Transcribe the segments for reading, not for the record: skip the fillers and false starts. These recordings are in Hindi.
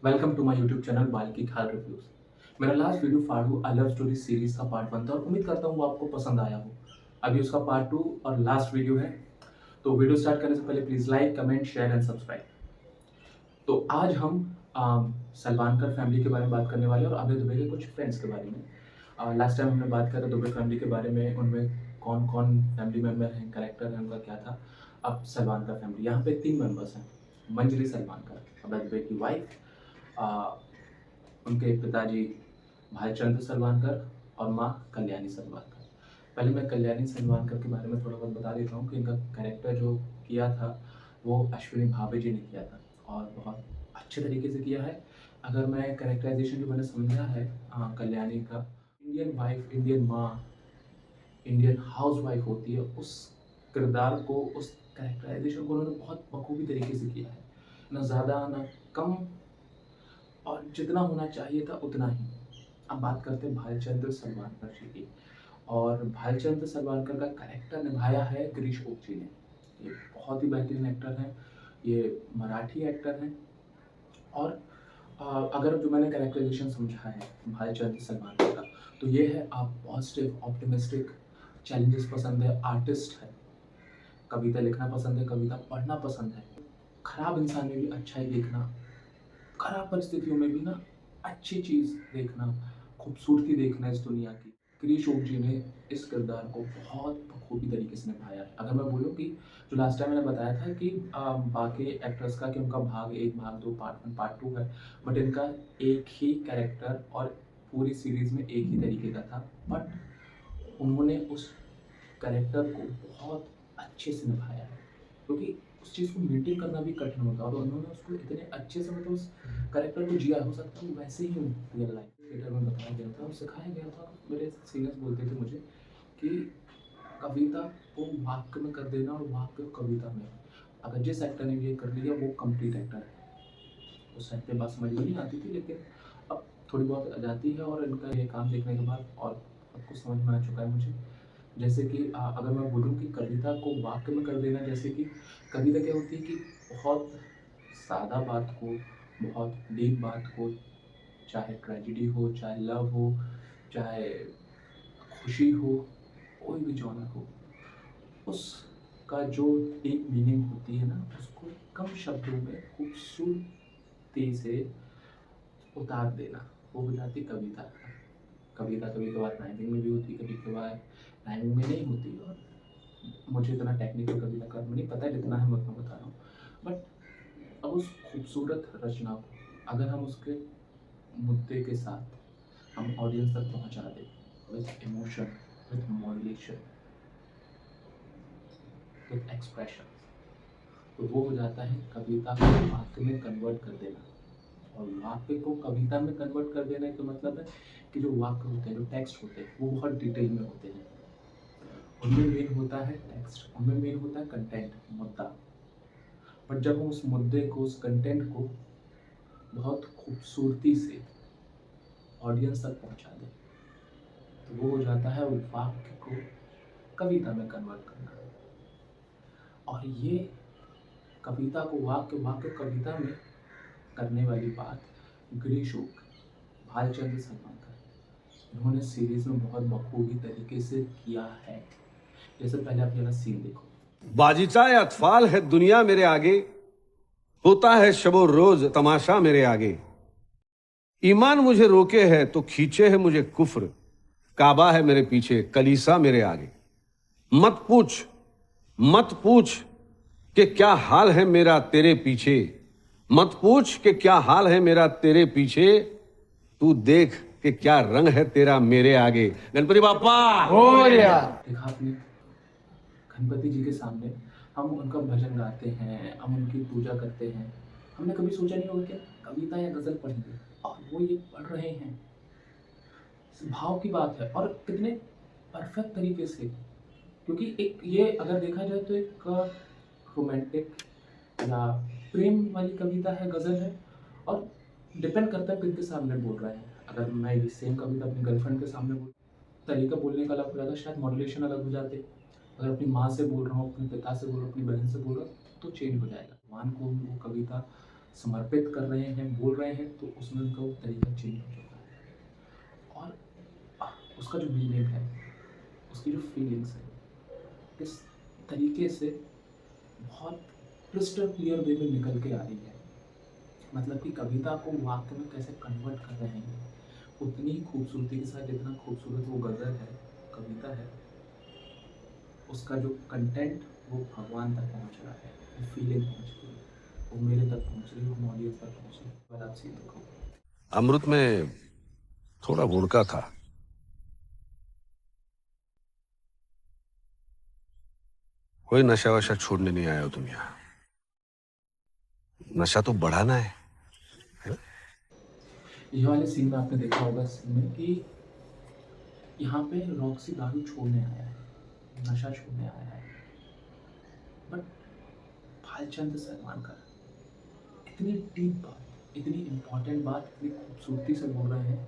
Welcome to my YouTube channel बाल्की खाल रिव्यूज। मेरा लास्ट वीडियो फाड़ू अ लव स्टोरी सीरीज का पार्ट 1 था और उम्मीद करता हूँ वो आपको पसंद आया हो। अभी उसका पार्ट 2 और लास्ट वीडियो है। तो वीडियो स्टार्ट करने से पहले please like comment share and subscribe. तो आज हम सलमान खान फैमिली के बारे में बात करने वाले हैं और अभय दुबे के कुछ फ्रेंड्स के बारे में। लास्ट टाइम हमने बात किया था दुबे फैमिली के बारे में, उनमें कौन कौन फैमिली मेम्बर हैं, कैरेक्टर है उनका क्या था। अब सलमान का फैमिली, यहाँ पे 3 मेंबर्स हैं। मंजरी सलमान खान, अभय दुबे की वाइफ, उनके पिताजी भाईचंद्र सलवानकर और माँ कल्याणी सलवानकर। पहले मैं कल्याणी सलवानकर के बारे में थोड़ा बहुत बता देता हूँ कि इनका कैरेक्टर जो किया था वो अश्विनी भावे जी ने किया था और बहुत अच्छे तरीके से किया है। अगर मैं कैरेक्टराइजेशन जो मैंने समझा है कल्याणी का, इंडियन वाइफ, इंडियन माँ, इंडियन हाउस वाइफ होती है, उस किरदार को, उस कैरेक्टराइजेशन को उन्होंने बहुत बखूबी तरीके से किया है। ना ज़्यादा ना कम, और जितना होना चाहिए था उतना ही। अब बात करते हैं भालचंद्र सलवानकर जी की। और भालचंद्र सलवानकर का कैरेक्टर निभाया है गिरीश ओक जी ने। ये बहुत ही बेहतरीन एक्टर हैं, ये मराठी एक्टर हैं। और अगर जो मैंने कैरेक्टराइजेशन समझा है भालचंद्र सलवानकर का, तो ये है आप पॉजिटिव ऑप्टिमिस्टिक, चैलेंजेस पसंद है, आर्टिस्ट है, कविता लिखना पसंद है, कविता पढ़ना पसंद है, खराब इंसान में भी अच्छाई देखना, खराब परिस्थितियों में भी ना अच्छी चीज़ देखना, खूबसूरती देखना इस दुनिया की। क्रिश ओक जी ने इस किरदार को बहुत बखूबी तरीके से निभाया है। अगर मैं बोलूँ कि जो लास्ट टाइम मैंने बताया था कि बाकी एक्टर्स का कि उनका भाग 1, भाग 2, पार्ट 1, पार्ट 2 है, बट इनका एक ही कैरेक्टर और पूरी सीरीज़ में एक ही तरीके का था। बट उन्होंने उस कैरेक्टर को बहुत अच्छे से निभाया है, क्योंकि उस चीज़ को मेंटेन करना भी कठिन होता है और उन्होंने उसको इतने अच्छे से, मतलब उस कैरेक्टर को जिया। हो सकता है वो वैसे ही हो रियल लाइफ थिएटर में बताया गया था और सिखाया गया था। मेरे सीनियर्स बोलते थे मुझे कि कविता को वाक्य में कर देना और वाक्य को कविता में, अगर जिस एक्टर ने ये कर लिया वो कंप्लीट एक्टर है। उस टाइम पे बात समझ में नहीं आती थी, लेकिन अब थोड़ी बहुत आ जाती है और इनका ये काम देखने के बाद और सब कुछ समझ में आ चुका है मुझे। जैसे कि अगर मैं बोलूँ कि कविता को वाक्य में कर देना, जैसे कि कविता क्या होती है कि बहुत सादा बात को, बहुत डीप बात को, चाहे ट्रेजेडी हो, चाहे लव हो, चाहे खुशी हो, कोई भी जॉनर हो, उसका जो एक मीनिंग होती है ना, उसको कम शब्दों में खूबसूरती से उतार देना, वो हो जाती कविता। कविता कभी कभार राइमिंग में भी होती, कभी कभार राइमिंग में नहीं होती। और मुझे इतना टेक्निकल कविता का नहीं पता है, जितना है मैं उतना बता रहा हूँ। बट अब उस खूबसूरत रचना को अगर हम उसके मुद्दे के साथ हम ऑडियंस तक पहुँचा दें with emotion, with modulation, with expression, तो वो हो जाता है कविता को वाक्य में कन्वर्ट कर देना। और वाक्य को कविता में कन्वर्ट कर देने का मतलब है कि जो वाक्य होते हैं, जो टेक्स्ट होते हैं, वो बहुत डिटेल में होते हैं। उनमें मेन होता है टेक्स्ट, उनमें मेन होता है कंटेंट, मुद्दा। बट जब हम उस मुद्दे को, उस कंटेंट को बहुत खूबसूरती से ऑडियंस तक पहुंचा दें, तो वो हो जाता है वाक्य को कविता में कन्वर्ट करना। और ये कविता को वाक्य, वाक्य कविता में करने वाली बात गिरीश ओक, भालचंद्र सलवानकर, इन्होंने सीरीज में बहुत बखूबी तरीके से किया है। जैसे पहले आप ये सीन देखो। बाजीचा अतफाल है दुनिया मेरे आगे, होता है शबो रोज तमाशा मेरे आगे। ईमान मुझे रोके है तो खींचे है मुझे कुफ्र, काबा है मेरे पीछे कलीसा मेरे आगे। मत पूछ, मत पूछ कि क्या हाल है मेरा तेरे पीछे, मत पूछ कि क्या हाल है मेरा तेरे पीछे, तू देख कि क्या रंग है तेरा मेरे आगे। गणपति बापा देखा आपने, गणपति जी के सामने हम उनका भजन गाते हैं, हम उनकी पूजा करते हैं। हमने कभी सोचा नहीं होगा क्या कविता या गजल पढ़ेंगे, और वो ये पढ़ रहे हैं। भाव की बात है और कितने परफेक्ट तरीके से। क्योंकि एक ये अगर देखा जाए तो एक रोमांटिक या प्रेम वाली कविता है, गजल है। और डिपेंड करता है किसके सामने बोल रहे हैं। अगर मैं ये सेम कविता अपनी गर्लफ्रेंड के सामने बोल, तरीका बोलने का अलग हो जाता, शायद मॉड्यूलेशन अलग हो जाते। अगर अपनी माँ से बोल रहा हूँ, अपने पिता से बोल रहा हूँ, अपनी बहन से बोल रहा हूँ, तो चेंज हो जाएगा। भगवान को वो कविता समर्पित कर रहे हैं, बोल रहे हैं, तो उसमें उनका वो तरीका चेंज हो चुका है। और उसका जो मीनिंग है, उसकी जो फीलिंग्स है, किस तरीके से बहुत क्रिस्टल क्लियर वे में निकल के आ रही है। मतलब कि कविता को वाक्य में कैसे कन्वर्ट कर रहे हैं, उतनी ही खूबसूरती के साथ जितना खूबसूरत वो गज़ल है, कविता है, उसका जो कंटेंट वो भगवान तक पहुँच रहा है, वो फीलिंग पहुँच रही है, वो मेरे तक पहुँच रही है, वो ऑडियंस तक पहुँच रही है। अगर आप सीन देखो। अमृत में थोड़ा वोडका था। कोई नशा वशा छोड़ने नहीं आया हो तुम यहाँ। नशा तो बढ़ाना है। ये वाले सीन में आपने देखा होगा सीन में कि यहाँ पे रॉक्सी दारू छोड़ने आया है, नशा छोड़ने आया है, बट भालचंद्र सलवानकर इतनी डीप बात, इतनी इम्पोर्टेंट बात, इतनी खूबसूरती से बोल रहे हैं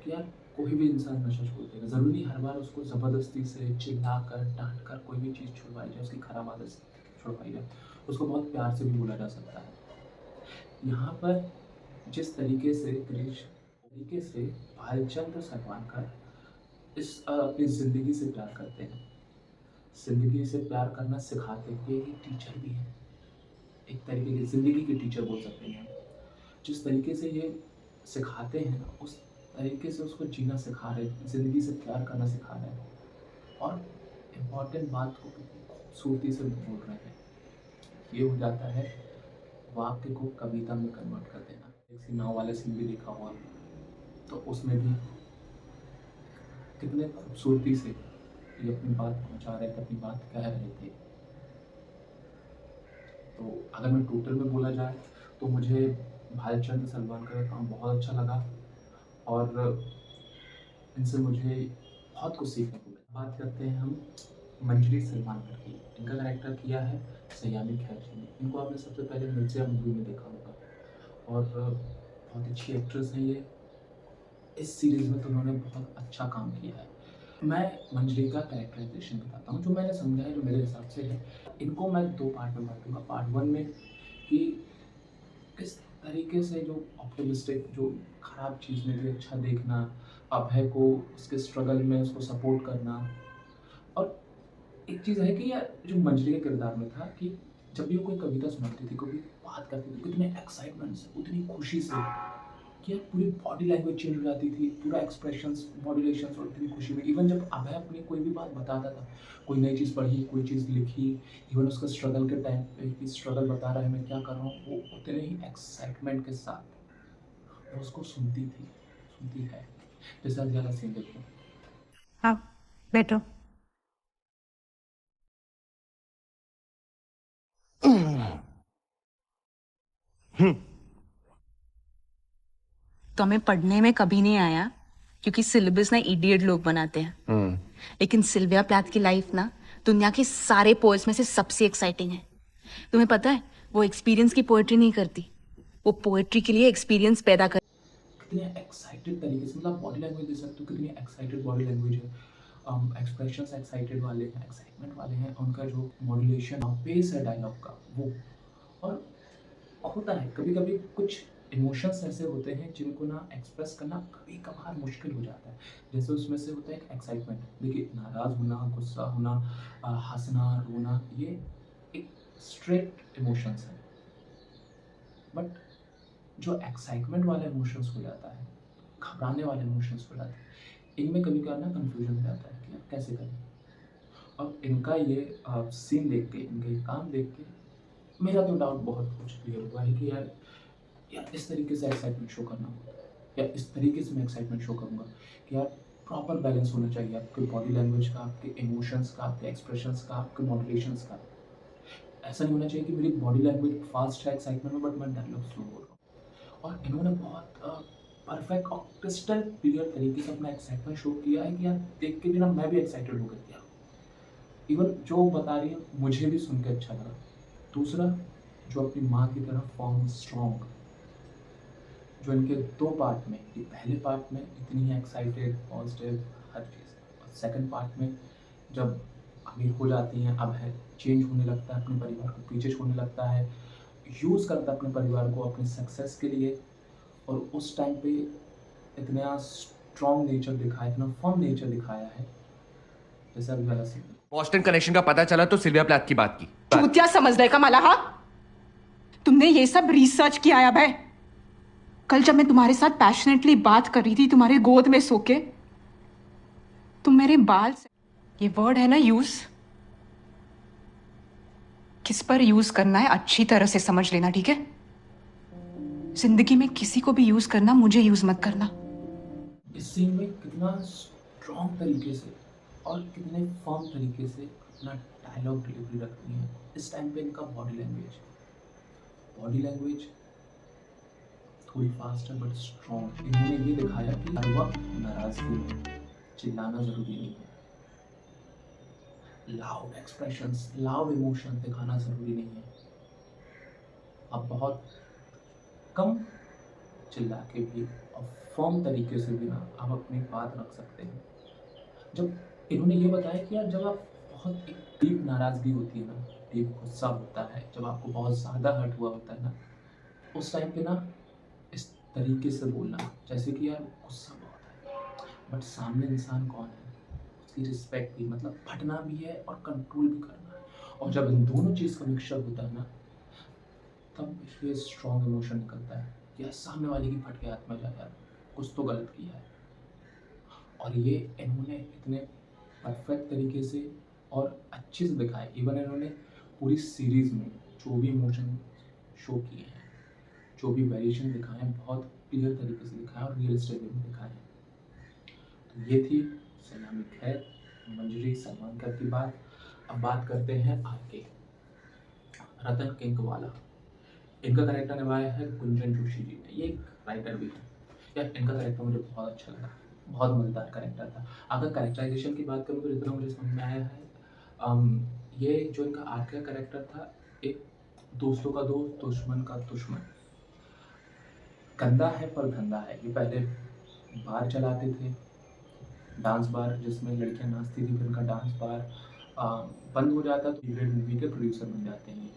कि यार कोई भी इंसान नशा छोड़ देगा। ज़रूरी नहीं हर बार उसको ज़बरदस्ती से चिल्लाकर, डाँट कर कोई भी चीज़ छुड़वाई जाए, उसकी खराब आदत से छुड़वाई जाए। उसको बहुत प्यार से भी बोला जा सकता है। यहाँ पर जिस तरीके से भालचंद्र सरवानकर अपनी ज़िंदगी से प्यार करते हैं, ज़िंदगी से प्यार करना सिखाते हैं। ये एक टीचर भी हैं, एक तरीके की ज़िंदगी के टीचर बोल सकते हैं। जिस तरीके से ये सिखाते हैं ना, उस तरीके से उसको जीना सिखा रहे हैं, ज़िंदगी से प्यार करना सिखा रहे हैं और इम्पॉर्टेंट बात को कितनी खूबसूरती से बोल रहे हैं। ये हो जाता है वाक्य को कविता में कन्वर्ट कर देना। एक सी नाव वाले सीन भी देखा होगा, तो उसमें भी कितने खूबसूरती से ये अपनी बात पहुँचा रहे थे, अपनी बात कह रहे थे। तो अगर मैं टोटल में बोला जाए तो मुझे भालचंद्र सलवानकर का काम बहुत अच्छा लगा और इनसे मुझे बहुत कुछ सीखने को मिला। बात करते हैं हम मंजरी सलवानकर की। इनका कैरेक्टर किया है सयामी खैरजी ने। इनको आपने सबसे पहले मिर्ज़ा मूवी में देखा होगा और बहुत अच्छी एक्ट्रेस हैं ये। इस सीरीज़ में तो उन्होंने बहुत अच्छा काम किया है। मैं मंजरी का कैरेक्टराइज़ेशन बताता हूँ, जो मैंने समझा है, जो मेरे हिसाब से है। इनको मैं 2 पार्ट में बाँटूँगा। पार्ट 1 में कि किस तरीके से जो ऑप्टिमिस्टिक, जो खराब चीज़ में भी अच्छा देखना, अभय को उसके स्ट्रगल में उसको सपोर्ट करना। और एक चीज़ है कि यार जो मंजरी के किरदार में था कि जब भी वो कोई कविता सुनाती थी, कोई भी बात करती थी, कितने एक्साइटमेंट से, उतनी खुशी से कि यार पूरी बॉडी लैंग्वेज चेंज हो जाती थी, पूरा एक्सप्रेशंस, मॉड्यूलेशंस और इतनी खुशी में। इवन जब अभय अपनी कोई भी बात बताता था, कोई नई चीज़ पढ़ी, कोई चीज़ लिखी, इवन उसका स्ट्रगल के टाइम पे कि स्ट्रगल बता रहा है मैं क्या कर रहा हूँ, वो उतने ही एक्साइटमेंट के साथ वो उसको सुनती थी, सुनती है। जैसे अभी वाला सीन देखो। हाँ, बैठो। तो हमें पढ़ने में कभी नहीं आया क्योंकि सिलेबस ना इडियट लोग बनाते हैं। लेकिन सिल्विया प्लैथ की लाइफ ना दुनिया के सारे पोएट्स में से सबसे एक्साइटिंग है। तुम्हें पता है वो एक्सपीरियंस की पोएट्री नहीं करती, वो पोएट्री के लिए एक्सपीरियंस पैदा कर। कितने एक्साइटेड तरीके से, मतलब बॉडी लैंग्वेज देख सकते हो, कितनी एक्साइटेड बॉडी लैंग्वेज है। एक्सप्रेशंस एक्साइटेड वाले हैं, एक्साइटमेंट वाले हैं। उनका जो मॉड्यूलेशन पेस है डायलॉग का, वो। और होता है कभी कभी कुछ इमोशंस ऐसे होते हैं जिनको ना एक्सप्रेस करना कभी कभार मुश्किल हो जाता है। जैसे उसमें से होता है एक एक्साइटमेंट। देखिए, नाराज़ होना, गुस्सा होना, हंसना, रोना, ये एक स्ट्रेट इमोशंस है। बट जो एक्साइटमेंट वाला इमोशंस हो जाता है, घबराने वाले इमोशंस हो जाते हैं, इनमें कभी कभार ना कन्फ्यूजन हो जाता है कि यार कैसे करें। और इनका ये सीन देख के, इनका ये काम देख के मेरा तो डाउट बहुत कुछ क्लियर हुआ है कि यार इस तरीके से एक्साइटमेंट शो करना होता है, या इस तरीके से मैं एक्साइटमेंट शो करूँगा कि यार प्रॉपर बैलेंस होना चाहिए आपके बॉडी लैंग्वेज का, आपके इमोशंस का, आपके एक्सप्रेशंस का, आपके मॉड्यूलेशंस का। ऐसा नहीं होना चाहिए कि मेरी बॉडी लैंग्वेज फास्ट है एक्साइटमेंट में, बट मैं डायलॉग स्लो बोल रहा हूँ। और इन्होंने बहुत परफेक्ट और क्रिस्टल क्लियर तरीके से अपना एक्साइटमेंट शो किया है कि यार देख के भी ना मैं भी एक्साइटेड होकर गया। इवन जो बता रही है मुझे भी सुन के अच्छा लगा। दूसरा, जो अपनी माँ की तरह फॉर्म स्ट्रॉन्ग, जो इनके 2 पार्ट में, कि पहले पार्ट में इतनी एक्साइटेड, पॉजिटिव, हर चीज़, और सेकंड पार्ट में जब अमीर हो जाती हैं, अब है चेंज होने लगता है, अपने परिवार को पीछे छोड़ने लगता है, यूज़ करता है अपने परिवार को अपने सक्सेस के लिए, और उस टाइम पे इतना स्ट्रॉन्ग नेचर दिखाया, इतना फर्म नेचर दिखाया है, जैसे अभी वाला सीन। बॉस्टन कनेक्शन का पता चला तो सिल्विया प्लैथ की बात की। चूतिया समझ का मला, हाँ? तुमने ये सब रिसर्च किया है अभय? कल जब मैं तुम्हारे साथ पैशनेटली बात कर रही थी तुम्हारे गोद में सो के, तुम मेरे बाल से, ये वर्ड है ना यूज, किस पर यूज करना है अच्छी तरह से समझ लेना, ठीक है? जिंदगी में किसी को भी यूज करना, मुझे यूज मत करना। इस सीन में कितना स्ट्रॉन्ग तरीके से और कितने फर्म तरीके से अपना डायलॉग डिलीवरी रखती हैं। इस टाइम पे इनका बॉडी लैंग्वेज थोड़ी फास्ट है बट स्ट्रॉन्ग। इन्होंने ये दिखाया कि हर वक्त नाराजगी में चिल्लाना जरूरी नहीं है, लाउड एक्सप्रेशंस, लाउड इमोशन दिखाना जरूरी नहीं है। आप बहुत कम चिल्ला के भी और फर्म तरीके से भी ना आप अपनी बात रख सकते हैं। जब इन्होंने ये बताया कि यार जब आप बहुत एक डीप नाराज़गी होती है ना, डीप गुस्सा होता है, जब आपको बहुत ज़्यादा हर्ट हुआ होता है ना, उस टाइम पे ना इस तरीके से बोलना, जैसे कि यार गुस्सा बहुत है बट सामने इंसान कौन है, उसकी रिस्पेक्ट भी, मतलब फटना भी है और कंट्रोल भी करना है। और जब इन दोनों चीज़ का मिक्सचर होता है ना, तब ये स्ट्रॉन्ग इमोशन निकलता है कि यार सामने वाले की फट के हाथ में जा, यार कुछ तो गलत किया है। और ये इन्होंने इतने परफेक्ट तरीके से और अच्छे से दिखाया। इवन इन्होंने पूरी सीरीज़ में जो भी इमोशन शो किए हैं, जो भी वेरिएशन दिखाए हैं, बहुत क्लियर तरीके से दिखाए और रियलिस्टिक वे में दिखाए हैं। तो ये थी सलामी खैर, मंजरी सलमानकर की बात। अब बात करते हैं आगे, रतन किंकवाला। इनका कैरेक्टर निभाया है गुंजन जोशी जी ने। ये एक राइटर भी है यार। इनका कैरेक्टर मुझे बहुत अच्छा लगा, बहुत मज़ेदार कैरेक्टर था। अगर कैरेक्टराइजेशन की बात करूँ तो जितना मुझे समझ में आया है, ये जो इनका आर्क का कैरेक्टर था, एक दोस्तों का दोस्त, दुश्मन का दुश्मन। गंदा है पर धंधा है। ये पहले बार चलाते थे, डांस बार, जिसमें लड़कियां नाचती थी। फिर इनका डांस बार बंद हो जाता तो पीरियड मूवी के प्रोड्यूसर बन जाते हैं।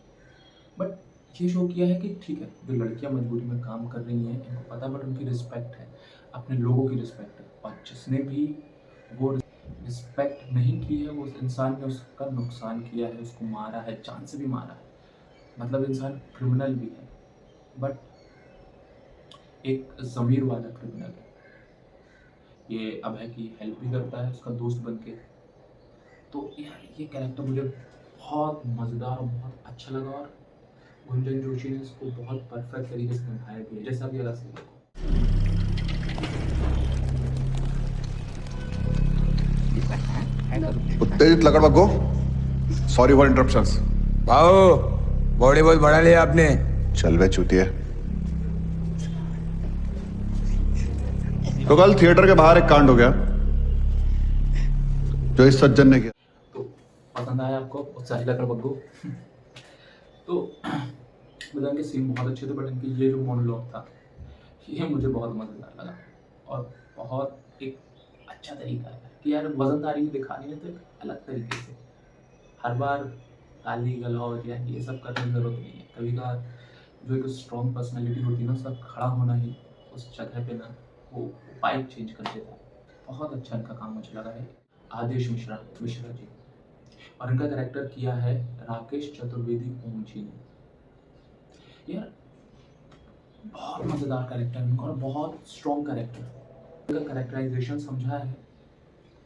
बट ये शो किया है कि ठीक है, जो लड़कियां मजबूरी में काम कर रही हैं, इनको पता, बट उनकी रिस्पेक्ट है, अपने लोगों की रिस्पेक्ट है। और जिसने भी वो रिस्पेक्ट नहीं की है, वो उस इंसान ने उसका नुकसान किया है, उसको मारा है, जान से भी मारा है, मतलब इंसान क्रिमिनल भी है, बट एक ज़मीर वाला क्रिमिनल है। ये अभय की हेल्प भी करता है उसका दोस्त बन के। तो यार ये कैरेक्टर मुझे बहुत मज़ेदार और बहुत अच्छा लगा, और गुंजन जोशी ने इसको बहुत परफेक्ट तरीके से निभाया भी है, जैसा भी अलग से। उत्तेजित लकड़ बग्गो, सॉरी फॉर इंटरप्शंस। आओ, बॉडी बहुत बढ़ा लिया आपने। चल वे चूतिए। तो कल थिएटर के बाहर एक कांड हो गया जो इस सज्जन ने किया। तो पसंद आया आपको उत्साही लकड़ बग्गो? तो बदन के सीन बहुत अच्छे थे, बट इनकी ये जो मोनोलॉग था, ये मुझे बहुत मज़ेदार लगा और बहुत एक अच्छा तरीका है कि यार वजनदारी भी दिखानी है तो एक अलग तरीके से। हर बार गाली गलौज या ये सब करने की ज़रूरत नहीं है। कभी कभार जो एक स्ट्रॉन्ग पर्सनैलिटी होती है ना, उसका खड़ा होना ही उस जगह पे ना वो वाइब चेंज कर देता है। बहुत अच्छा इनका काम मुझे लगा है। आदेश मिश्रा जी, और इनका कैरेक्टर किया है राकेश चतुर्वेदी ओम जी ने। यार बहुत मज़ेदार कैरेक्टर है इनका और बहुत स्ट्रॉन्ग कैरेक्टर। इनका कैरेक्टराइजेशन समझा है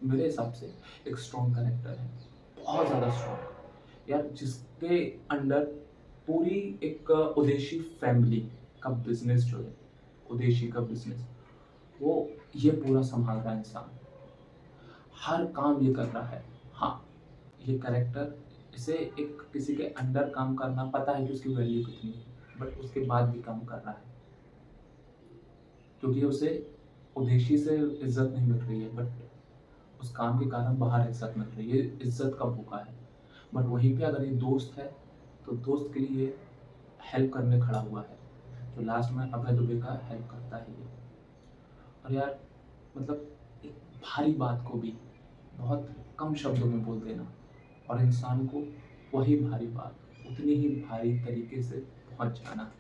मेरे हिसाब से एक स्ट्रॉन्ग कैरेक्टर है, बहुत ज़्यादा स्ट्रॉन्ग यार, जिसके अंडर पूरी एक उदेशी फैमिली का बिजनेस जो है, उदेशी का बिजनेस, वो ये पूरा संभाल रहा है इंसान, हर काम ये कर रहा है। हाँ, ये कैरेक्टर इसे एक किसी के अंडर काम करना, पता है कि उसकी वैल्यू कितनी है, बट उसके बाद भी काम कर रहा है क्योंकि उसे उदेशी से इज्जत नहीं मिल रही है, बट उस काम के कारण बाहर इज्जत मिल रही है, इज्जत का भूखा है। बट वहीं पे अगर ये दोस्त है तो दोस्त के लिए हेल्प करने खड़ा हुआ है, तो लास्ट में अभय दुबे का हेल्प करता है ये। और यार मतलब एक भारी बात को भी बहुत कम शब्दों में बोल देना और इंसान को वही भारी बात उतनी ही भारी तरीके से मत जाना।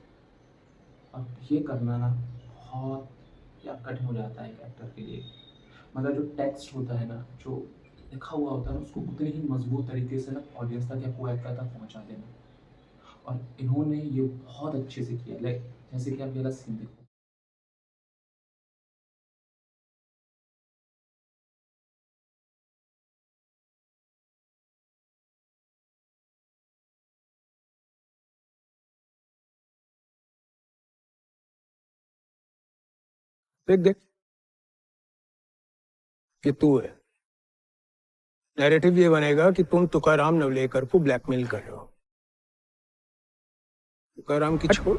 और ये करना ना बहुत या कठिन हो जाता है एक एक्टर के लिए। मगर जो टेक्स्ट होता है ना, जो लिखा हुआ होता है ना, उसको उतनी ही मजबूत तरीके से ना ऑडियंस तक या को एक्टर तक पहुंचा देना। और इन्होंने ये बहुत अच्छे से किया। लाइक जैसे कि आप ये वाला सीन देखो, देख देख, ये तू है। नैरेटिव ये बनेगा कि तुम तुकाराम नवलेकर को ब्लैकमेल कर रहे हो। तुकाराम की छोड़,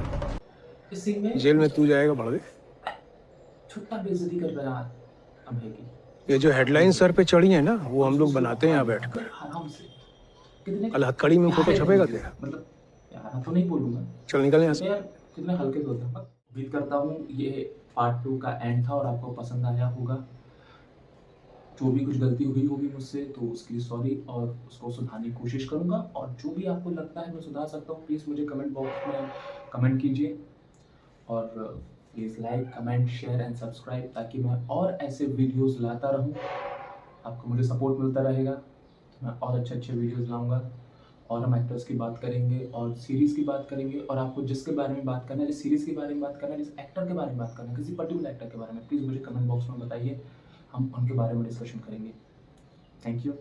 इस सीन में जेल में तू जाएगा बड़े। छुट्टा बेइज्जती कर रहा है अभय की। ये जो हेडलाइन सर पे चढ़ी है ना, वो हम लोग बनाते हैं यहाँ बैठकर। आराम से कितने कल हथकड़ी में फोटो प्यारे छपेगा तरीके से, तेरा। मतलब प्यारा तो नहीं बोलूंगा, चल निकल यहाँ तो से। यार कितने हल्के होते हैं। उम्मीद करता हूँ ये पार्ट 2 का एंड था और आपको पसंद आया होगा। जो भी कुछ गलती हुई होगी मुझसे तो उसके लिए सॉरी, और उसको सुधारने की कोशिश करूँगा। और जो भी आपको लगता है मैं सुधार सकता हूँ, प्लीज़ मुझे कमेंट बॉक्स में कमेंट कीजिए। और please like, comment, share and subscribe, ताकि मैं और ऐसे वीडियोज़ लाता रहूँ। आपको मुझे सपोर्ट मिलता रहेगा तो मैं और अच्छे वीडियोज़ लाऊँगा। और हम एक्टर्स की बात करेंगे और सीरीज़ की बात करेंगे। और आपको जिसके बारे में बात करना है, जिस सीरीज़ के बारे में बात करना है, जिस एक्टर के बारे में बात करना है, किसी पर्टिकुलर एक्टर के बारे में, प्लीज़ मुझे कमेंट बॉक्स में बताइए। हम उनके बारे में डिस्कशन करेंगे। Thank you.